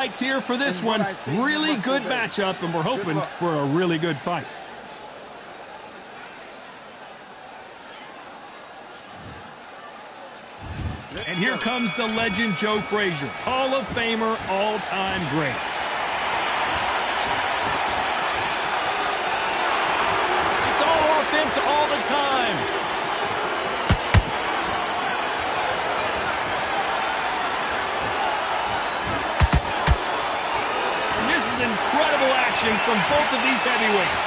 Here for this one. Really good matchup, and we're hoping for a really good fight. And here comes the legend Joe Frazier, Hall of Famer, all-time great. It's all offense all the time. Incredible action from both of these heavyweights.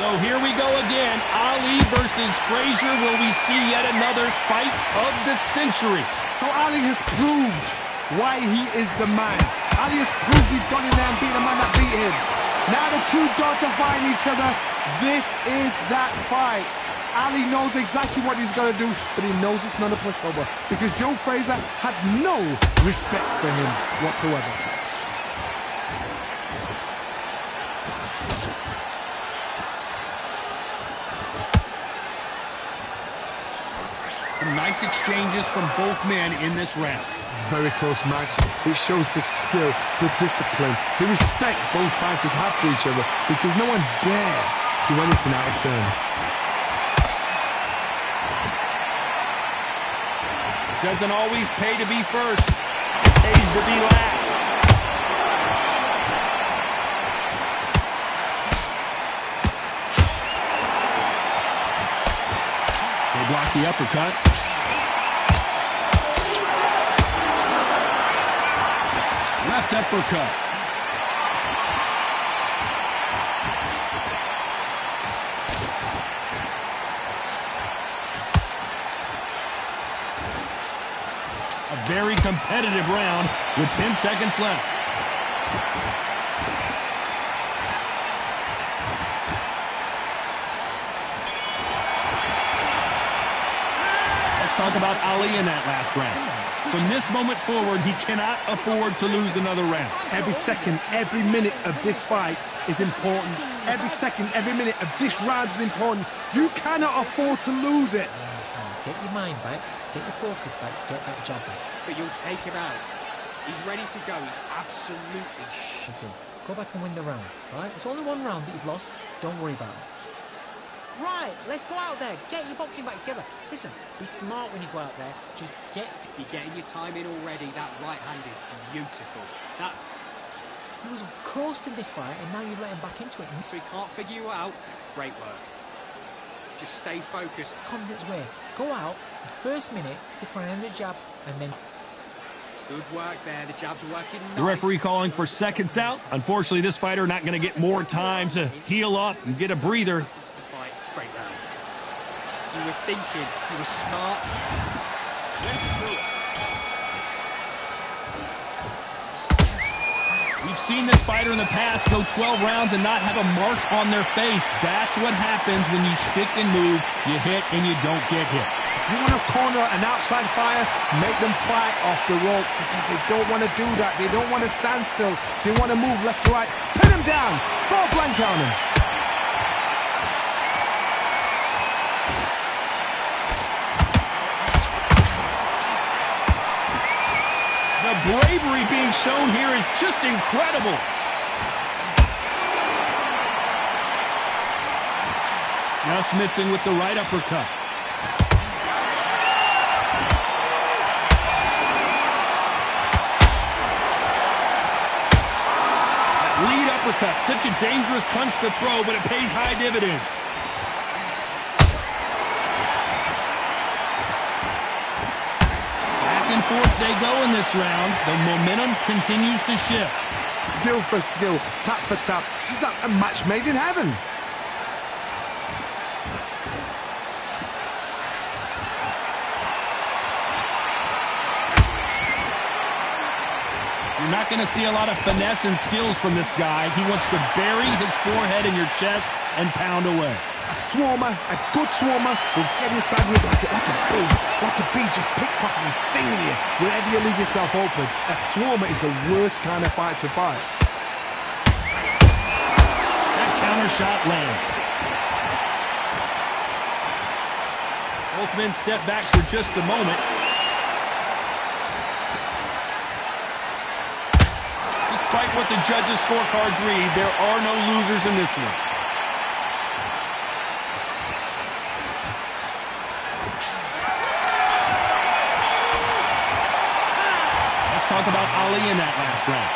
So here we go again. Ali versus Frazier. Will we see yet another fight of the century? So Ali has proved why he is the man. Ali has proved he's gone in there and beat the man that beat him. Now the two gods are fighting each other. This is that fight. Ali knows exactly what he's going to do, but he knows it's not a pushover because Joe Frazier has no respect for him whatsoever. Some nice exchanges from both men in this round. Very close match. It shows the skill, the discipline, the respect both fighters have for each other because no one dare do anything out of turn. Doesn't always pay to be first. It pays to be last. They block the uppercut. Left uppercut. A very competitive round with 10 seconds left. Let's talk about Ali in that last round. From this moment forward, he cannot afford to lose another round. Every second, every minute of this fight is important. Every second, every minute of this round is important. You cannot afford to lose it. Get your mind back, get your focus back, get that jab back. But you'll take him out. He's ready to go. He's absolutely Okay, go back and win the round, right? It's only one round that you've lost. Don't worry about it. Right, let's go out there. Get your boxing back together. Listen, be smart when you go out there. Just be getting your time in already. That right hand is beautiful. He was coasting this fight, and now you've let him back into it. So he can't figure you out. Great work. Just stay focused. Confidence way. Go out, the first minute, stick around the jab, and then... Good work there. The jabs are working nice. The referee calling for seconds out. Unfortunately, this fighter not going to get more time to heal up and get a breather. It's the fight. Great round. You were thinking. You were smart. We've seen this fighter in the past go 12 rounds and not have a mark on their face. That's what happens when you stick and move, you hit, and you don't get hit. If you want to corner an outside fire, make them fight off the rope because they don't want to do that. They don't want to stand still. They want to move left to right. Pin them down. Throw a blank on them. The bravery being shown here is just incredible. Just missing with the right uppercut. That lead uppercut, such a dangerous punch to throw, but it pays high dividends. And forth they go in this round. The momentum continues to shift. Skill for skill, tap for tap. Just like a match made in heaven. You're not going to see a lot of finesse and skills from this guy. He wants to bury his forehead in your chest and pound away. A swarmer, a good swarmer, will get inside you like a bee, just pickpocketing and stinging you wherever you leave yourself open. A swarmer is the worst kind of fight to fight. That counter shot lands. Both men step back for just a moment. what the judges' scorecards read. There are no losers in this one. Let's talk about Ali in that last round.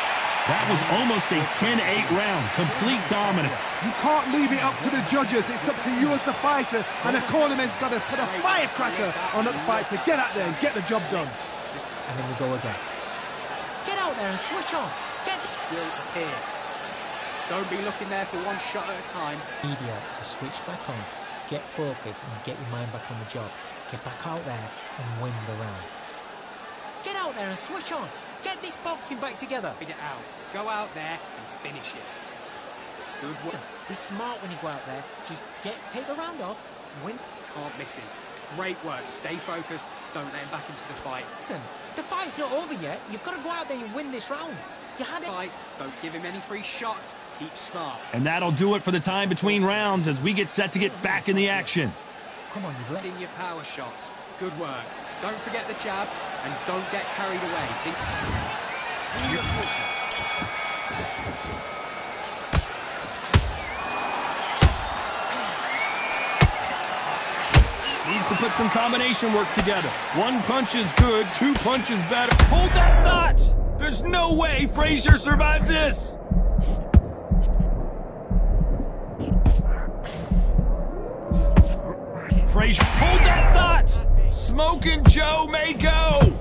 That was almost a 10-8 round. Complete dominance. You can't leave it up to the judges. It's up to you as the fighter. And the cornerman's got to put a firecracker on that fight to get out there and get the job done. And then we go again. Get out there and switch on. Get the skill here. Don't be looking there for one shot at a time. Media to switch back on, get focused and get your mind back on the job. Get back out there and win the round. Get out there and switch on. Get this boxing back together. Get it out. Go out there and finish it. Good work. Be smart when you go out there. Just take the round off. Win. Can't miss him. Great work. Stay focused. Don't let him back into the fight. Listen, the fight's not over yet. You've got to go out there and win this round. You had it. Fight. Don't give him any free shots. Keep smart. And that'll do it for the time between rounds as we get set to get back in the action. Come on, you've let In your power shots. Good work. Don't forget the jab and don't get carried away. Do your Needs to put some combination work together. One punch is good, two punches better. Hold that thought! There's no way Frazier survives this! Frazier, hold that thought! Smoking Joe may go!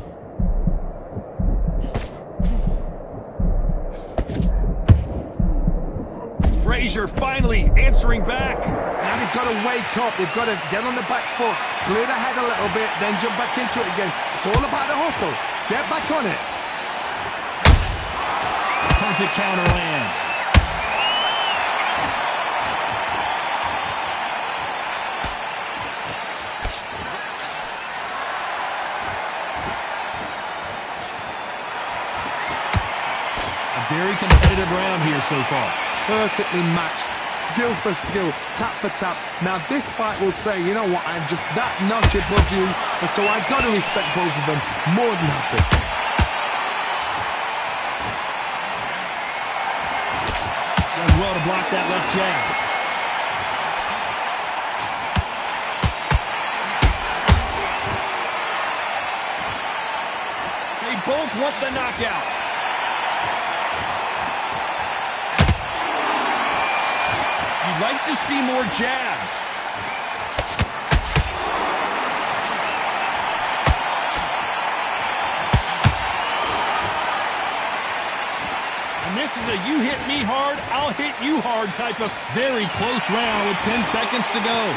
Frazier finally answering back. Now they've got to wake up. They've got to get on the back foot, clear the head a little bit, then jump back into it again. It's all about the hustle. Get back on it. Perfect counter lands. A very competitive round here so far. Perfectly matched, skill for skill, tap for tap. Now this fight will say, you know what, I'm just that notch above you, and so I've got to respect both of them more than happy. Does well to block that left jab. They both want the knockout. You'd like to see more jabs. And this is a you hit me hard, I'll hit you hard type of very close round with 10 seconds to go.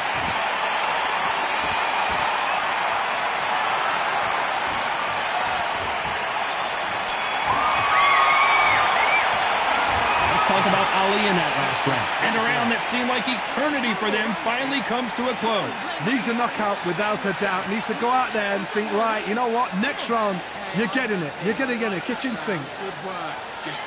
Talk about Ali in that last round. And a round that seemed like eternity for them finally comes to a close. Needs a knockout without a doubt. Needs to go out there and think, right, you know what, next round, you're getting it. You're getting it, kitchen sink. Good work. Just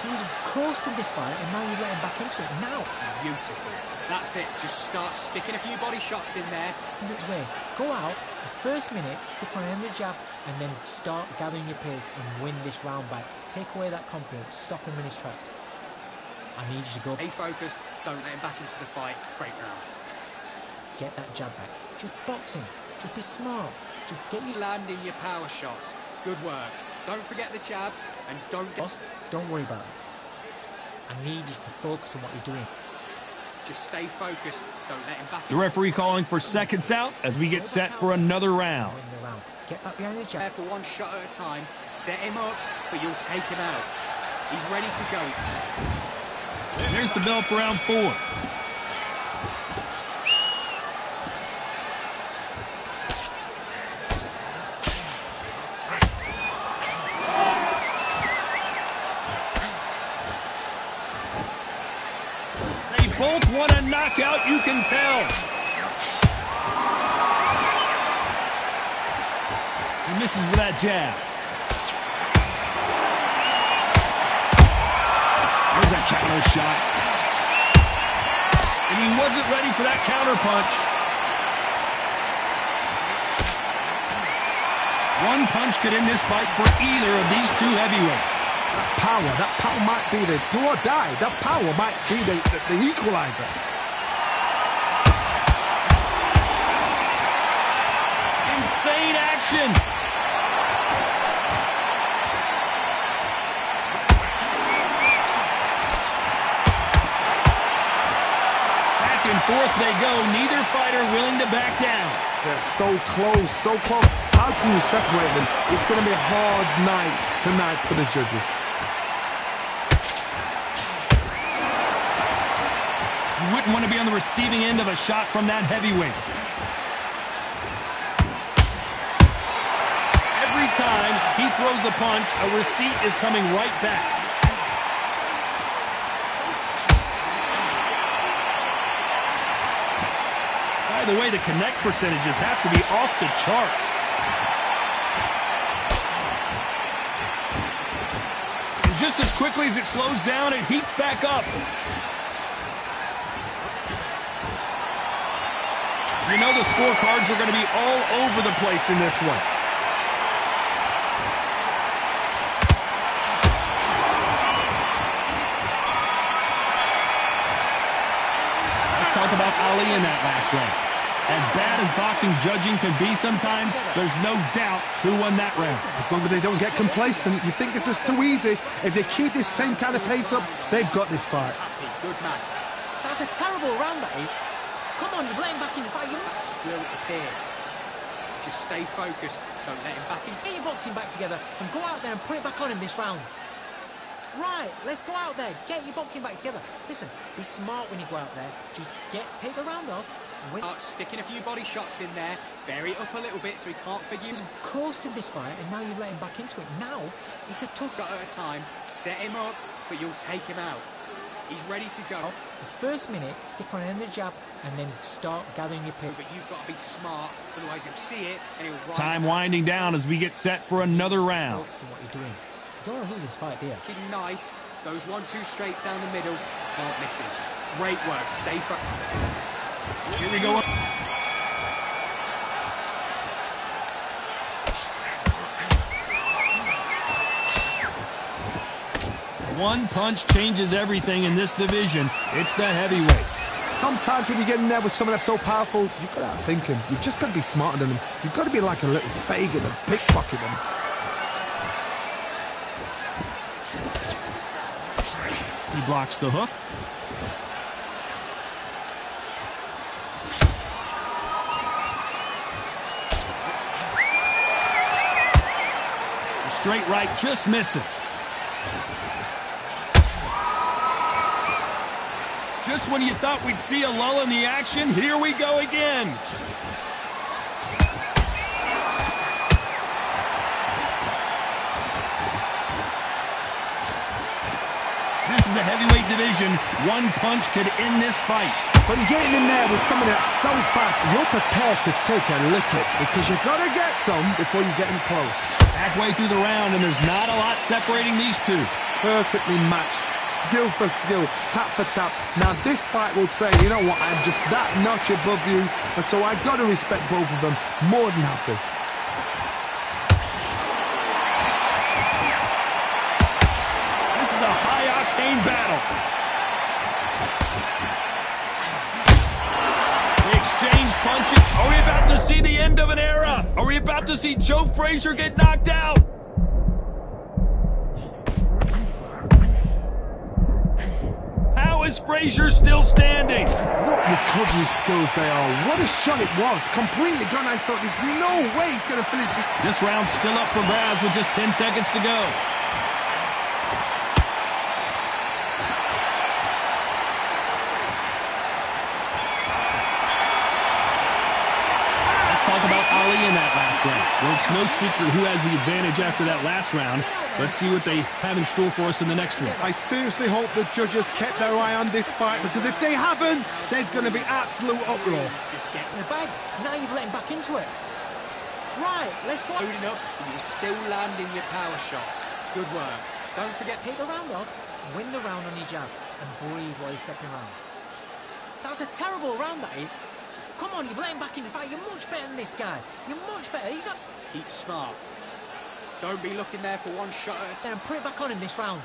He was close to this fight, and now you let him back into it. Now. beautiful. That's it. Just start sticking a few body shots in there. In which way? Go out, the first minute, stick on the jab, and then start gathering your pace and win this round back. Take away that confidence, stop him in his tracks. I need you to go. Stay focused. Don't let him back into the fight. Great round. Get that jab back. Just box him. Just be smart. Just get you. Land in your power shots. Good work. Don't forget the jab and don't get... Boss, don't worry about it. I need you to focus on what you're doing. Just stay focused. Don't let him back The referee calling for seconds out as we get set for another round. Win the round. Get back behind the there jab. for one shot at a time. Set him up, but you'll take him out. He's ready to go. There's the bell for round 4. They both want a knockout, you can tell. He misses with that jab. There's a counter shot. And he wasn't ready for that counter punch. One punch could end this fight for either of these two heavyweights. That power might be the do or die. That power might be the equalizer. Insane action. Back and forth they go. Neither fighter willing to back down. They're so close, so close. How can you separate them? It's going to be a hard night tonight for the judges. You wouldn't want to be on the receiving end of a shot from that heavyweight. Every time he throws a punch, a receipt is coming right back. By the way, the connect percentages have to be off the charts. And just as quickly as it slows down, it heats back up. You know the scorecards are going to be all over the place in this one. Let's talk about Ali in that last round. As bad as boxing judging can be sometimes, there's no doubt who won that round. As long as they don't get complacent, you think this is too easy. If they keep this same kind of pace up, they've got this fight. Good man. That's a terrible round, that is. Come on, you've let him back in the fight. You must. Will appear. Just stay focused. Don't let him back in. Get your boxing back together and go out there and put it back on him this round. Right, let's go out there. Get your boxing back together. Listen, be smart when you go out there. Just take the round off. Start sticking a few body shots in there. Vary it up a little bit so he can't figure you. He's coasted this fight, and now you've let him back into it. Now, it's a tough shot at a time. Set him up, but you'll take him out. He's ready to go. The first minute, stick on end the jab, and then start gathering your pick. But you've got to be smart, otherwise he'll see it and he'll run. Time winding down as we get set for another round. Focus on what you're doing. You don't want to lose this fight, do you? Looking nice. Those 1-2 straights down the middle. Can't miss it. Great work. Stay focused. Here we go. One punch changes everything in this division. It's the heavyweights. Sometimes when you get in there with someone that's so powerful, you've got to outthink him. You've just got to be smarter than him. You've got to be like a little Fagin and pickpocket him. He blocks the hook. The straight right just misses. Just when you thought we'd see a lull in the action, here we go again. This is the heavyweight division. One punch could end this fight. So you're getting in there with someone that's so fast, you're prepared to take a licking because you've got to get some before you get in close. Halfway through the round, and there's not a lot separating these two. Perfectly matched. Skill for skill, tap for tap. Now this fight will say, you know what, I'm just that notch above you, and so I've got to respect both of them more than happy. This is a high-octane battle. They exchange punches. Are we about to see the end of an era? Are we about to see Joe Frazier get knocked out? Is Frazier still standing? What recovery skills they are. What a shot it was. Completely gone. I thought there's no way he's going to finish this. This round's still up for grabs with just 10 seconds to go. Let's talk about Ali in that last round. Well, it's no secret who has the advantage after that last round. Let's see what they have in store for us in the next one. I seriously hope the judges kept their eye on this fight, because if they haven't, there's going to be absolute uproar. Just get in the bag. Now you've let him back into it. Right, let's go. Loading up, and you're still landing your power shots. Good work. Don't forget, take the round off, win the round on your jab, and breathe while you're stepping around. That's a terrible round, that is. Come on, you've let him back in the fight. You're much better than this guy. You're much better. He's just... Keep smart. Don't be looking there for one shot at a time. And put it back on him this round.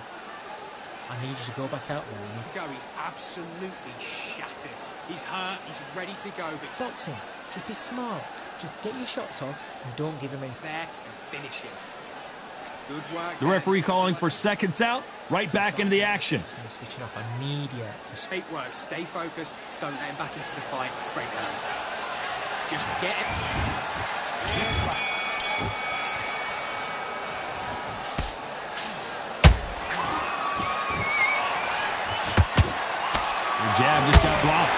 I need you to go back out there. He's absolutely shattered. He's hurt, he's ready to go, but Boxing, just be smart. Just get your shots off and don't give him any. there and finish him. Good work. The referee calling for seconds out. Right back into the action. Switching off. I need you to Great work. Stay focused. Don't let him back into the fight. Great round. Just get it. The jab just got blocked.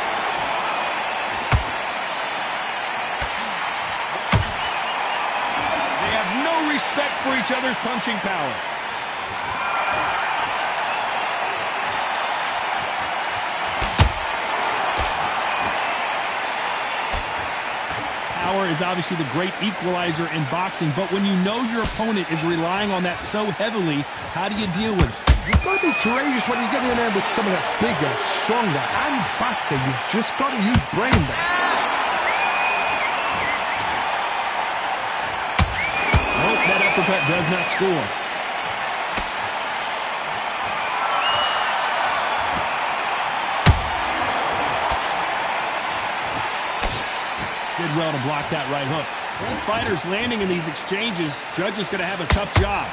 They have no respect for each other's punching power. Power is obviously the great equalizer in boxing, but when you know your opponent is relying on that so heavily, how do you deal with it? You've got to be courageous when you get in there with someone that's bigger, stronger, and faster. You've just got to use brain there. Nope, that uppercut does not score. Did well to block that right hook. Both fighters landing in these exchanges. Judge is going to have a tough job.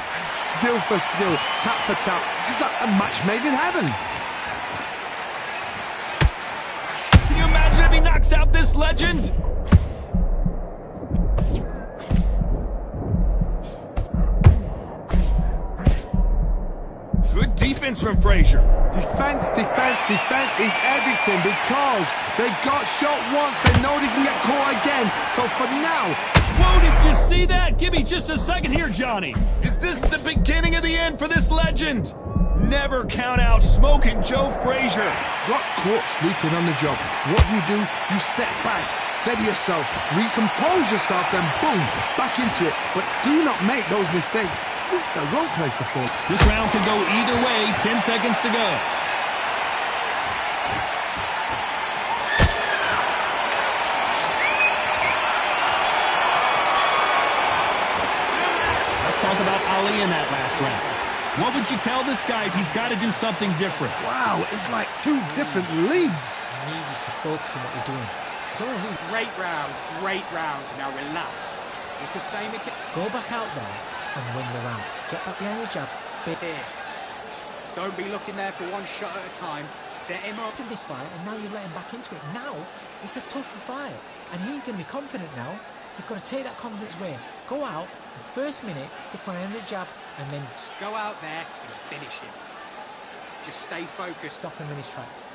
Skill for skill, tap for tap, just like a match made in heaven. Can you imagine if he knocks out this legend? Good defense from Frazier. Defense, defense, defense is everything because they got shot once, they know they can get caught again. So for now... Whoa, did you see that? Give me just a second here, Johnny. Is this the beginning of the end for this legend? Never count out Smoking Joe Frazier. Got caught sleeping on the job. What do? You step back, steady yourself, recompose yourself, then boom, back into it. But do not make those mistakes. This is the wrong place to fall. This round could go either way. 10 seconds to go. Let's talk about Ali in that last round. What would you tell this guy if he's got to do something different? Wow, it's like two different leagues. You need just to focus on what you're doing. Don't lose. Great round, great round. Now relax. Just the same again. Go back out there and win the round. Get back behind your jab. Here. Don't be looking there for one shot at a time. Set him up. In this fight, and now you've let him back into it. Now it's a tougher fight, and he's going to be confident now. You've got to take that confidence away. Go out, the first minute, stick behind the jab, and then Go out there and finish him. Just stay focused. stop him in his tracks.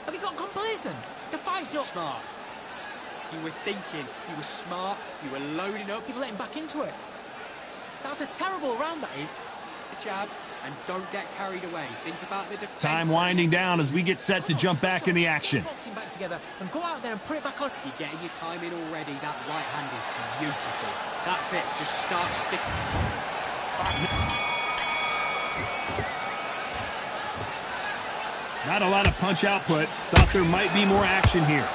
Have you got complacent? The fight's not Smart. You were thinking. You were smart. You were loading up. You've let him back into it. That's a terrible round, that is. The jab and don't get carried away. Think about the defense. Time winding down as we get set to jump back in the action. Boxing back together and go out there and put it back on. You're getting your time in already. That right hand is beautiful. That's it. Just start sticking. Not a lot of punch output. Thought there might be more action here.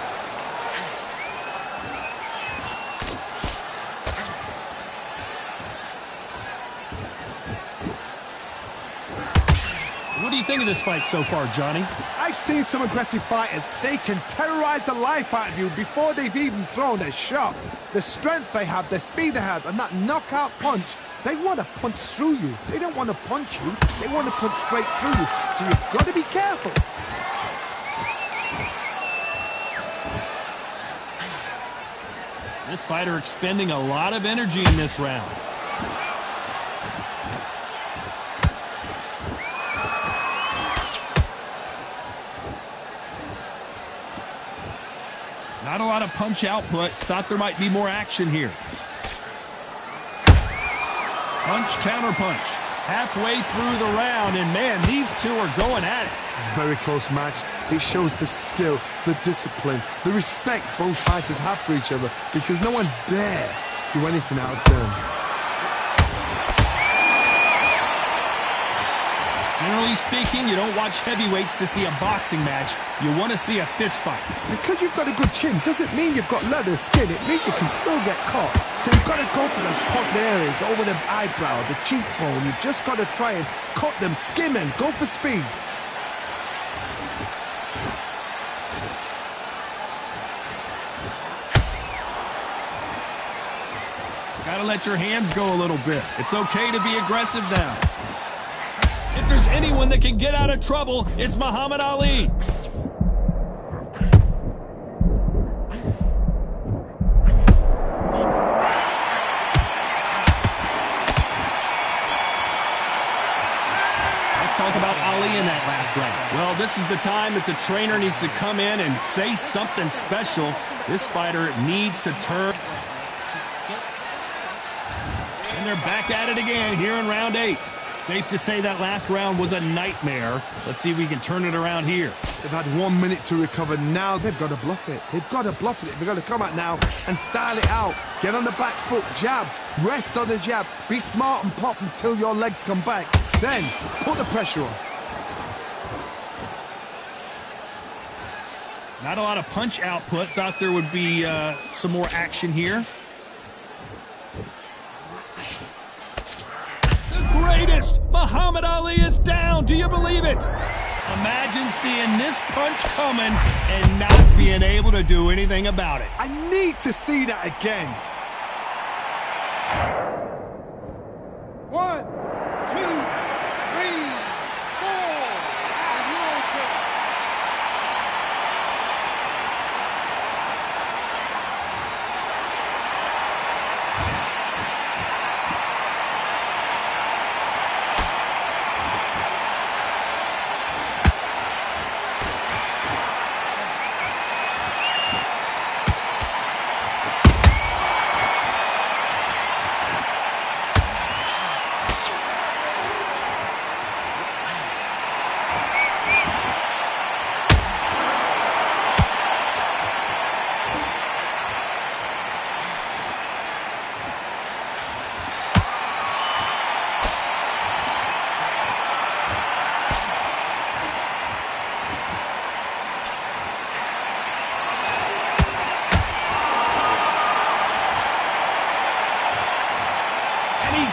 What do you think of this fight so far, Johnny? I've seen some aggressive fighters. They can terrorize the life out of you before they've even thrown a shot. The strength they have, the speed they have, and that knockout punch, they want to punch through you. They don't want to punch you. They want to punch straight through you. So you've got to be careful. This fighter expending a lot of energy in this round. Not a lot of punch output. Thought there might be more action here. Punch, counter punch. Halfway through the round, and man, these two are going at it. Very close match. It shows the skill, the discipline, the respect both fighters have for each other because no one dare do anything out of turn. Generally Generally speaking, you don't watch heavyweights to see a boxing match. You want to see a fist fight. Because you've got a good chin doesn't mean you've got leather skin. It means you can still get caught. So you've got to go for those popped areas over the eyebrow, the cheekbone. You've just got to try and cut them, skim and go for speed. Gotta let your hands go a little bit. It's okay to be aggressive now. If there's anyone that can get out of trouble, it's Muhammad Ali. Let's talk about Ali in that last round. Well, this is the time that the trainer needs to come in and say something special. This fighter needs to turn. And they're back at it again here in round 8. Safe to say that last round was a nightmare. Let's see if we can turn it around here. They've had 1 minute to recover. Now they've got to bluff it. They've got to bluff it. They've got to come out now and style it out. Get on the back foot, jab, rest on the jab. Be smart and pop until your legs come back. Then put the pressure on. Not a lot of punch output. Thought there would be some more action here. Greatest! Muhammad Ali is down. Do you believe it? Imagine seeing this punch coming and not being able to do anything about it. I need to see that again. 1, 2, 3, 4.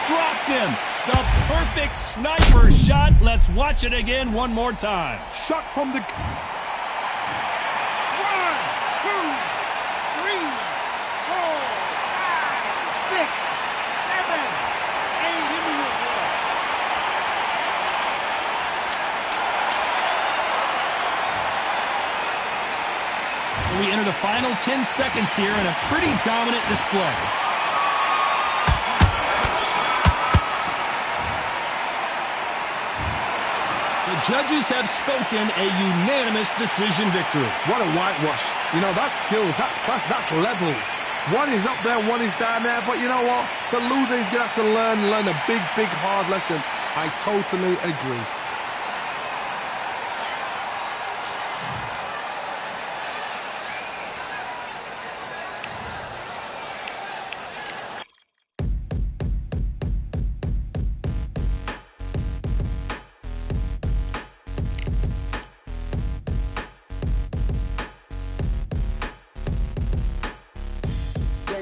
Dropped him. The perfect sniper shot. Let's watch it again one more time. Shot from the... 1, 2, 3, 4, 5, 6, 7, 8. We enter the final 10 seconds here in a pretty dominant display. The judges have spoken, a unanimous decision victory. What a whitewash. You know, that's skills, that's class, that's levels. One is up there, one is down there, but you know what? The loser is going to have to learn a big, big, hard lesson. I totally agree.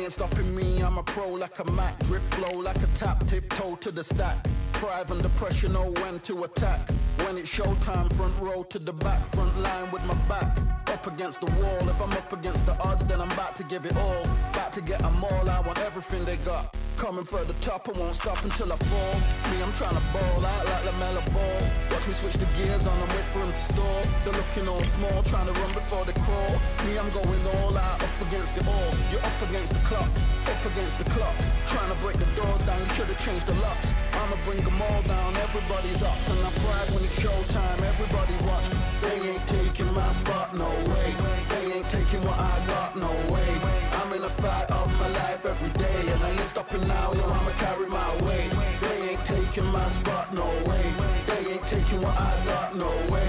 Stopping me, I'm a pro like a Mac. Drip flow like a tap, tiptoe to the stack. Thrive under pressure, know when to attack. When it's showtime, front row to the back. Front line with my back up against the wall. If I'm up against the odds, then I'm about to give it all. About to get them all, I want everything they got. Coming for the top, I won't stop until I fall. Me, I'm trying to ball out like the Melo Ball. Watch me switch the gears on and wait for him to stall. They're looking all small, trying to run before they crawl. Me, I'm going all out, up against it all. You're up against the clock, up against the clock. Trying to break the doors down, you should have changed the locks. I'ma bring them all down, everybody's up. And I pride when it's showtime, everybody watch. They ain't taking my spot, no way. They ain't taking what I got, no way. I'm in a fight of my life every day, and I ain't stopping now, yo, I'ma carry my weight. They ain't taking my spot, no way. They ain't taking what I got, no way.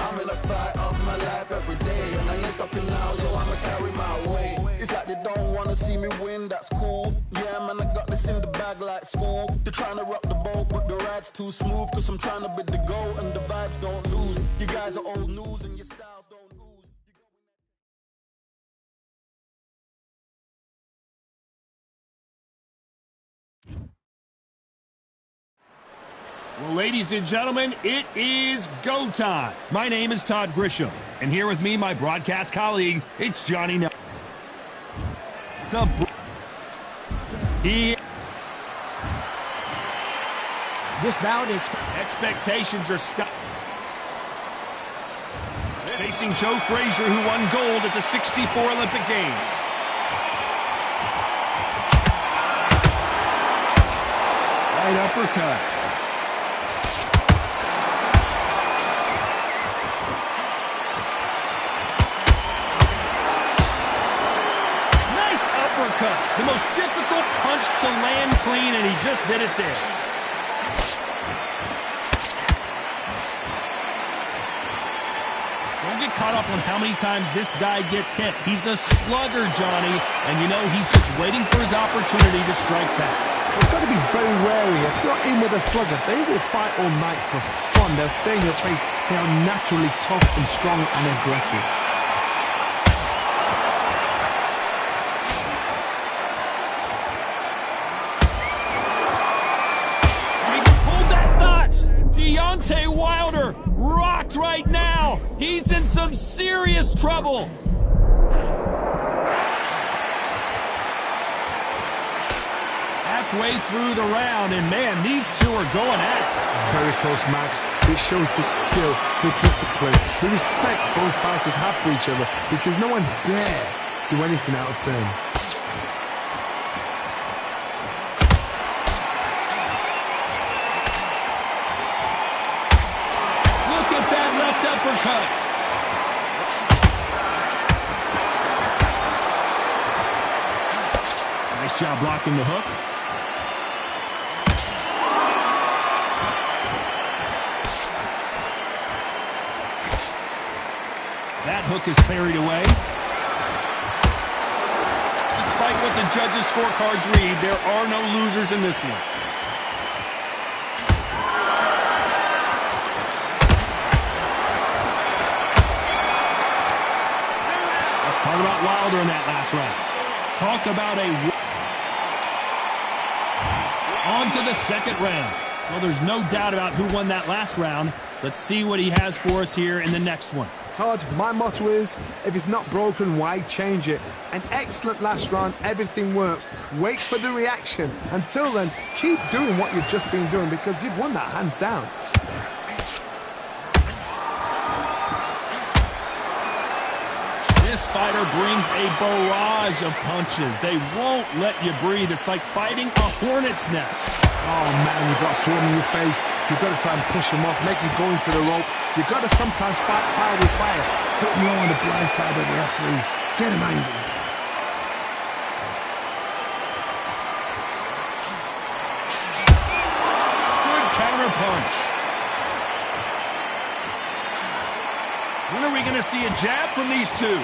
I'm in a fight of my life every day, and I ain't stopping now, yo, I'ma carry my weight. It's like the don't wanna see me win, that's cool. Yeah, man, I got this in the bag like school. They're trying to rock the boat, but the ride's too smooth. Cause I'm trying to bid the goal and the vibes don't lose. You guys are old news and your styles don't ooze. Well, ladies and gentlemen, it is go time. My name is Todd Grisham, and here with me, my broadcast colleague, it's Johnny Nelson. This bout is... Expectations are sky. Facing Joe Frazier, who won gold at the '64 Olympic Games. Right uppercut. The most difficult punch to land clean, and he just did it there. Don't get caught up on how many times this guy gets hit. He's a slugger, Johnny, and you know he's just waiting for his opportunity to strike back. You've got to be very wary. If you're in with a slugger, they will fight all night for fun. They'll stay in your face. They are naturally tough and strong and aggressive. Deontay Wilder rocked right now. He's in some serious trouble. Halfway through the round, and man, these two are going at it. Very close match. It shows the skill, the discipline, the respect both fighters have for each other, because no one dare do anything out of turn. Uppercut. Nice job blocking the hook. That hook is parried away. Despite what the judges' scorecards read, there are no losers in this one. Talk about Wilder in that last round. Talk about on to the second round. Well, there's no doubt about who won that last round. Let's see what he has for us here in the next one. Todd, my motto is, if it's not broken, why change it? An excellent last round, everything works. Wait for the reaction. Until then, keep doing what you've just been doing, because you've won that hands down. This fighter brings a barrage of punches. They won't let you breathe. It's like fighting a hornet's nest. Oh man, you've got swarm in your face. You've got to try and push him off, make him go into the rope. You've got to sometimes fight fire with fire. Put him low on the blind side of the referee. Get him angry. Good counter punch. When are we going to see a jab from these two?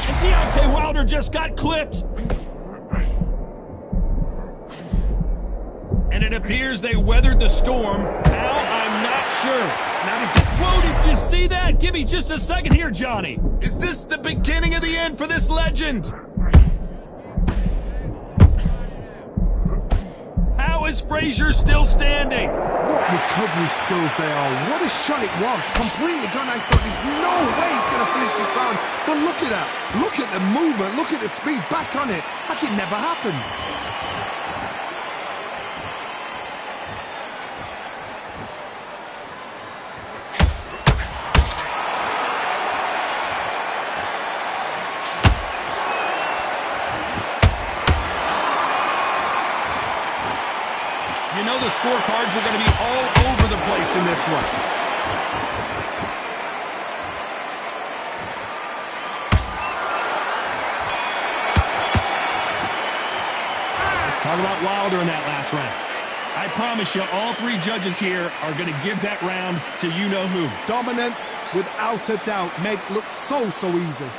And Deontay Wilder just got clipped. And it appears they weathered the storm. How? I'm not sure. Whoa, did you see that? Give me just a second here, Johnny. Is this the beginning of the end for this legend? How is Frazier still standing? What recovery skills they are. What a shot it was. Completely gone. I thought there's no way he's going to finish this round. But look at that. Look at the movement. Look at the speed. Back on it. Like it never happened. You know the scorecards are going to be all over the place in this one. Let's talk about Wilder in that last round. I promise you, all three judges here are going to give that round to you-know-who. Dominance, without a doubt, made it look so easy.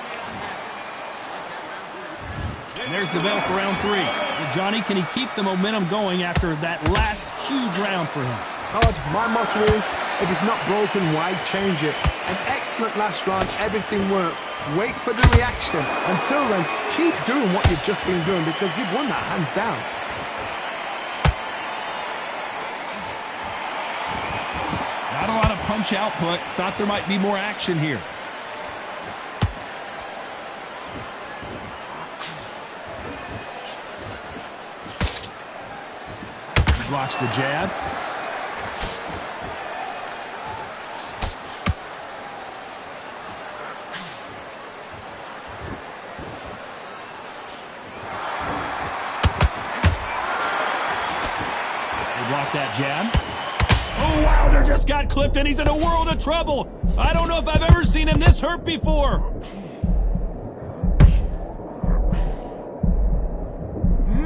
And there's the bell for round 3. Well, Johnny, can he keep the momentum going after that last huge round for him? Todd, my motto is, if it's not broken, why change it? An excellent last round, everything works. Wait for the reaction. Until then, keep doing what you've just been doing because you've won that hands down. Not a lot of punch output. Thought there might be more action here. He blocks the jab. Block that jab. Oh, Wilder just got clipped and he's in a world of trouble. I don't know if I've ever seen him this hurt before.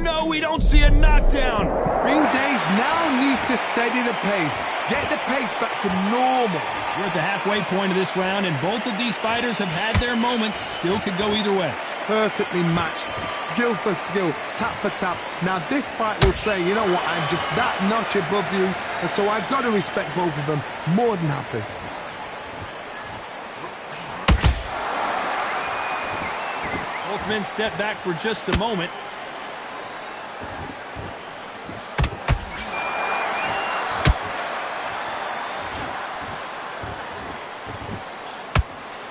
No, we don't see a knockdown. Bing Days now needs to steady the pace. Get the pace back to normal. We're at the halfway point of this round, and both of these fighters have had their moments. Still could go either way. Perfectly matched, skill for skill, tap for tap. Now this fight will say, you know what, I'm just that notch above you, and so I've got to respect both of them. More than happy. Both men step back for just a moment.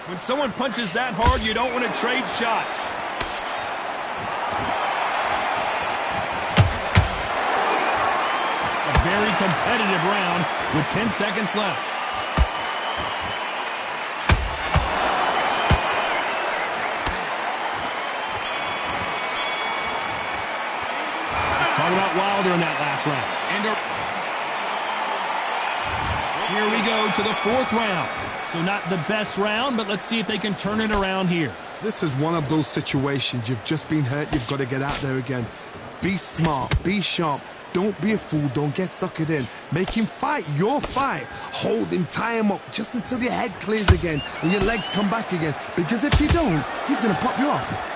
When someone punches that hard, you don't want to trade shots. A very competitive round with 10 seconds left. Let's talk about Wilder in that last round. Here we go to the 4th round. So not the best round, but let's see if they can turn it around here. This is one of those situations. You've just been hurt. You've got to get out there again. Be smart. Be sharp. Don't be a fool. Don't get suckered in. Make him fight your fight. Hold him. Tie him up just until your head clears again and your legs come back again. Because if you don't, he's going to pop you off.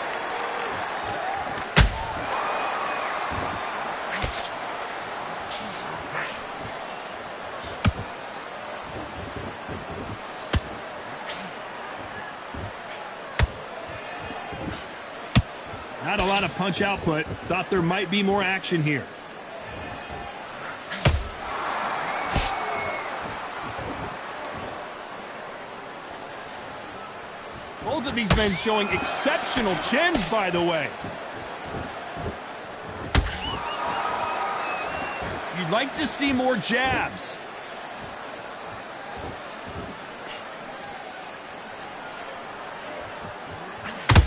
Not a lot of punch output. Thought there might be more action here. Both of these men showing exceptional chins, by the way. You'd like to see more jabs.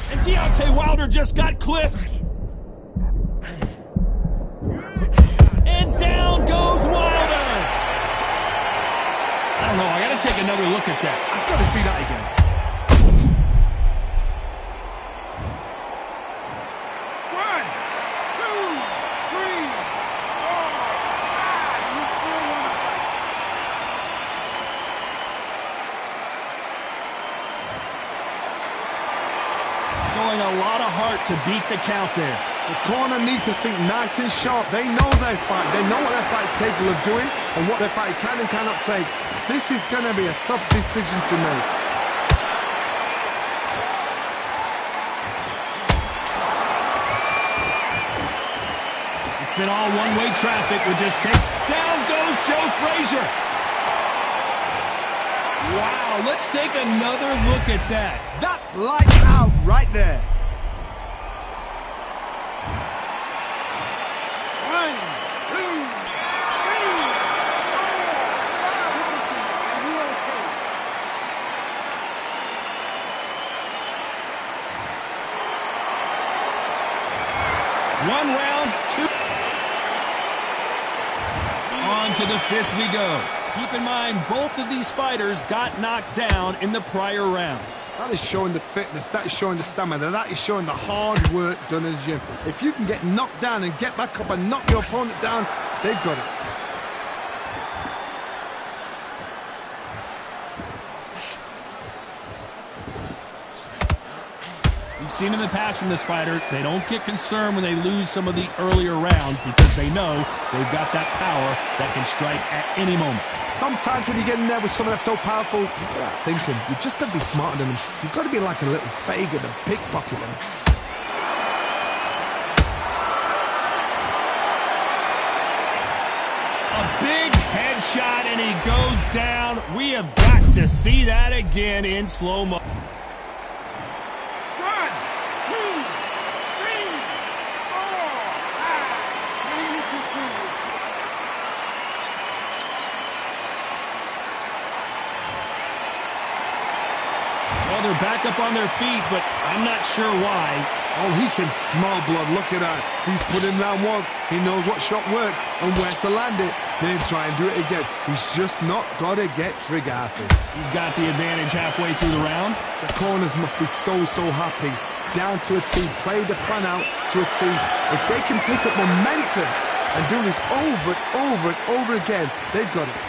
And Deontay Wilder just got clipped. And down goes Wilder. I don't know. I got to take another look at that. I've got to see that again. Showing a lot of heart to beat the count there. The corner need to think nice and sharp. They know their fight. They know what their fight's capable of doing and what their fight can and cannot take. This is going to be a tough decision to make. It's been all one-way traffic with just takes. Down goes Joe Frazier. Wow, let's take another look at that. That's lights out right there. One, two, three, One round, 2. On to the 5th we go. Keep in mind, both of these fighters got knocked down in the prior round. That is showing the fitness, that is showing the stamina, that is showing the hard work done in the gym. If you can get knocked down and get back up and knock your opponent down, they've got it. seen in the past from this fighter, they don't get concerned when they lose some of the earlier rounds because they know they've got that power that can strike at any moment. Sometimes when you get in there with someone that's so powerful, you've got that thinking. You've just got to be smarter than them. You've got to be like a little Fagin and pickpocket them. A big headshot and he goes down. We have got to see that again in slow-mo. 1, 2, 3, 4. Well, they're back up on their feet, but I'm not sure why. Oh, he can smell blood. Look at that. He's put in round once. He knows what shot works and where to land it. Then try and do it again. He's just not got to get trigger happy. He's got the advantage halfway through the round. The corners must be so happy. Down to a T. Play the plan out to a T. If they can pick up momentum and do this over and over and over again, they've got it.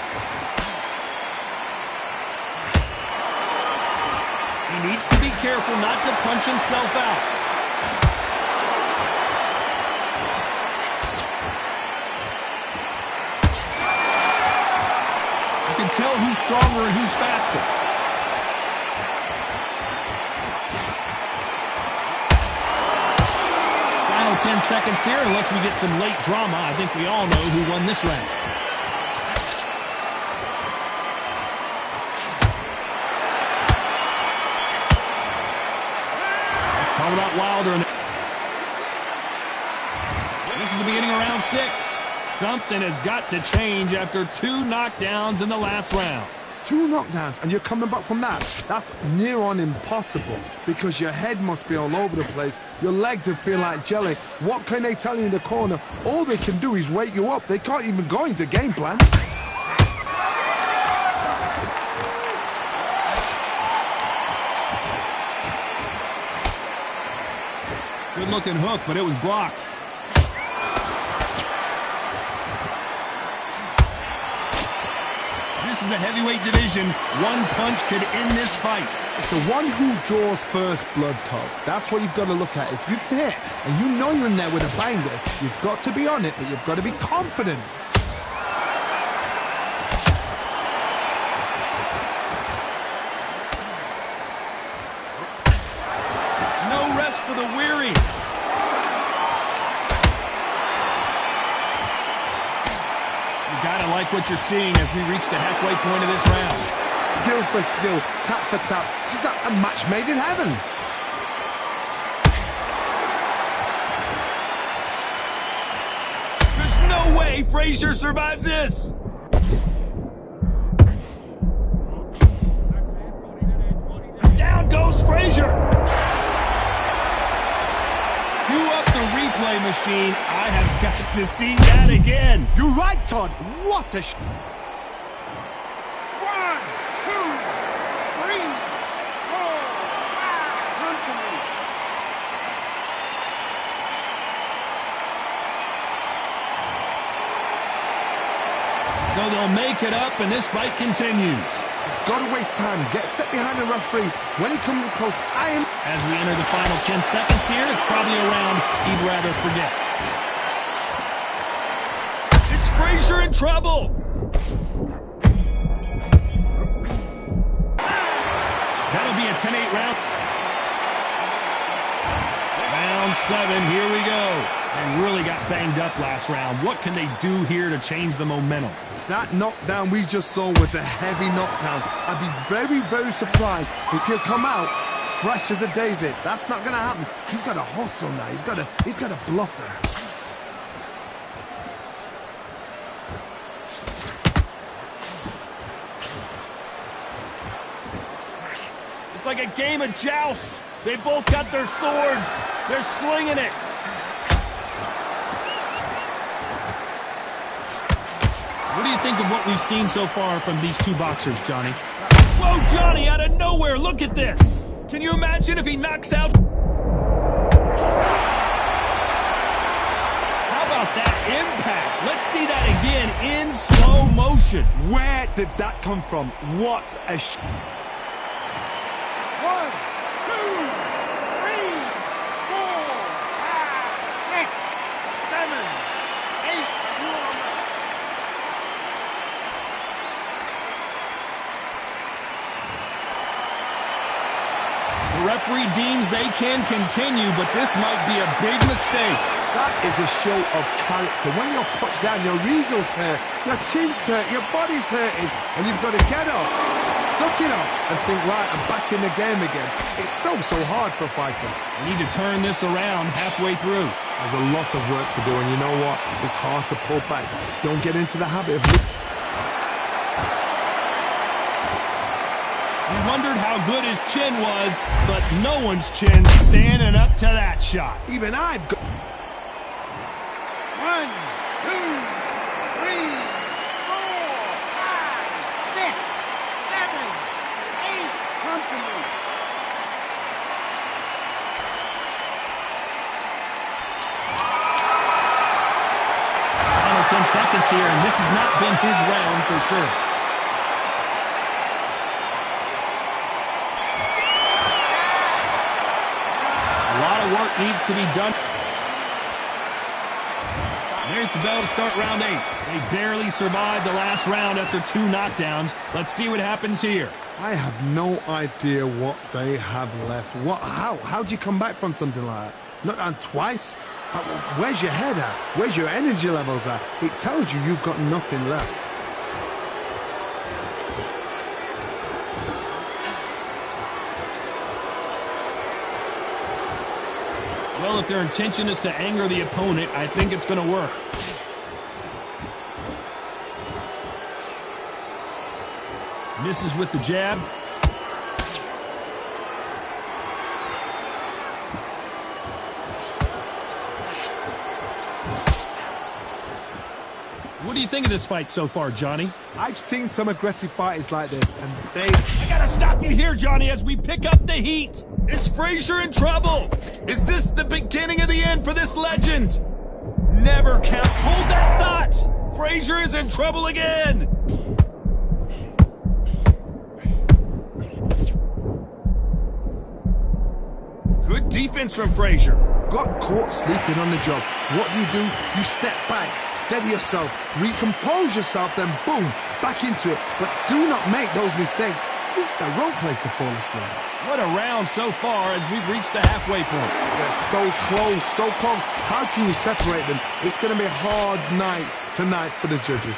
He needs to be careful not to punch himself out. You can tell who's stronger and who's faster. Final 10 seconds here, unless we get some late drama. I think we all know who won this round. Let's talk about Wilder. This is the beginning of round 6. Something has got to change after 2 knockdowns in the last round. 2 knockdowns, and you're coming back from that. That's near on impossible because your head must be all over the place. Your legs will feel like jelly. What can they tell you in the corner? All they can do is wake you up. They can't even go into game plan. Good looking hook, but it was blocked. This is the heavyweight division. One punch could end this fight. It's the one who draws first blood, Todd. That's what you've got to look at. If you're there and you know you're in there with a banger, you've got to be on it, but you've got to be confident. No rest for the weary. You gotta like what you're seeing as we reach the halfway point of this round. Skill for skill, tap for tap. Just like a match made in heaven. There's no way Frazier survives this. Down goes Frazier. Cue up the replay machine. I have got to see that again. You're right, Todd. What a 1, 2, 3, 4, 5. Come to me. So they'll make it up and this fight continues. Got to waste time. Get a step behind the referee. When he comes close, tie him. As we enter the final 10 seconds here, it's probably a round he'd rather forget. It's Frazier in trouble. That'll be a 10-8 round. Round 7, here we go. They really got banged up last round. What can they do here to change the momentum? That knockdown we just saw was a heavy knockdown. I'd be very, very surprised if he'll come out fresh as a daisy. That's not going to happen. He's got to hustle now. He's got to bluff them. It's like a game of joust. They both got their swords. They're slinging it. What do you think of what we've seen so far from these two boxers, Johnny? Whoa, Johnny, out of nowhere, look at this! Can you imagine if he knocks out... How about that impact? Let's see that again in slow motion. Where did that come from? What a 1, 2, 3, referee deems they can continue, but this might be a big mistake. That is a show of character. When you're put down, your ego's hurt, your chin's hurt, your body's hurting, and you've got to get up, suck it up, and think, right, I'm back in the game again. It's so hard for a fighter. We need to turn this around halfway through. There's a lot of work to do, and you know what? It's hard to pull back. Don't get into the habit of... We wondered how good his chin was, but no one's chin's standing up to that shot. Even I've got... 1, 2, 3, 4, 5, 6, 7, 8. Come to me. Final 10 seconds here, and this has not been his round for sure. A lot of work needs to be done. There's the bell to start round 8. They barely survived the last round after 2 knockdowns. Let's see what happens here. I have no idea what they have left. How do you come back from something like that? Not down twice? Where's your head at? Where's your energy levels at? It tells you you've got nothing left. Well, if their intention is to anger the opponent, I think it's going to work. Misses with the jab. What do you think of this fight so far, Johnny? I've seen some aggressive fighters like this, and they... I gotta stop you here, Johnny, as we pick up the heat. Is Frazier in trouble? Is this the beginning of the end for this legend? Never count. Hold that thought. Frazier is in trouble again. Good defense from Frazier. got caught sleeping on the job. What do? You step back, steady yourself, recompose yourself, then boom, back into it. But do not make those mistakes. This is the wrong place to fall asleep. What a round so far as we've reached the halfway point. They're so close, so close. How can you separate them? It's going to be a hard night tonight for the judges.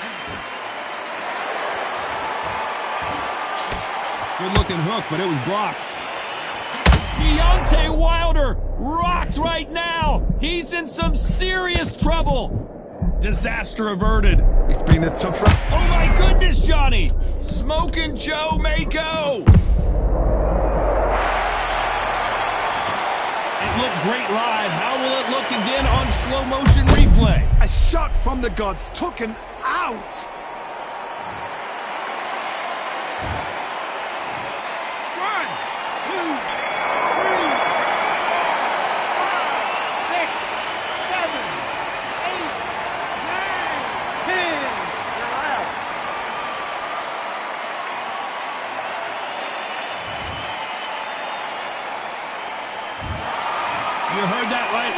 Good-looking hook, but it was blocked. Deontay Wilder rocked right now. He's in some serious trouble. Disaster averted. It's been a tough round. Oh my goodness, Johnny. Smoking Joe may go. It looked great live. How will it look again on slow motion replay? A shot from the gods took him out. You heard that right.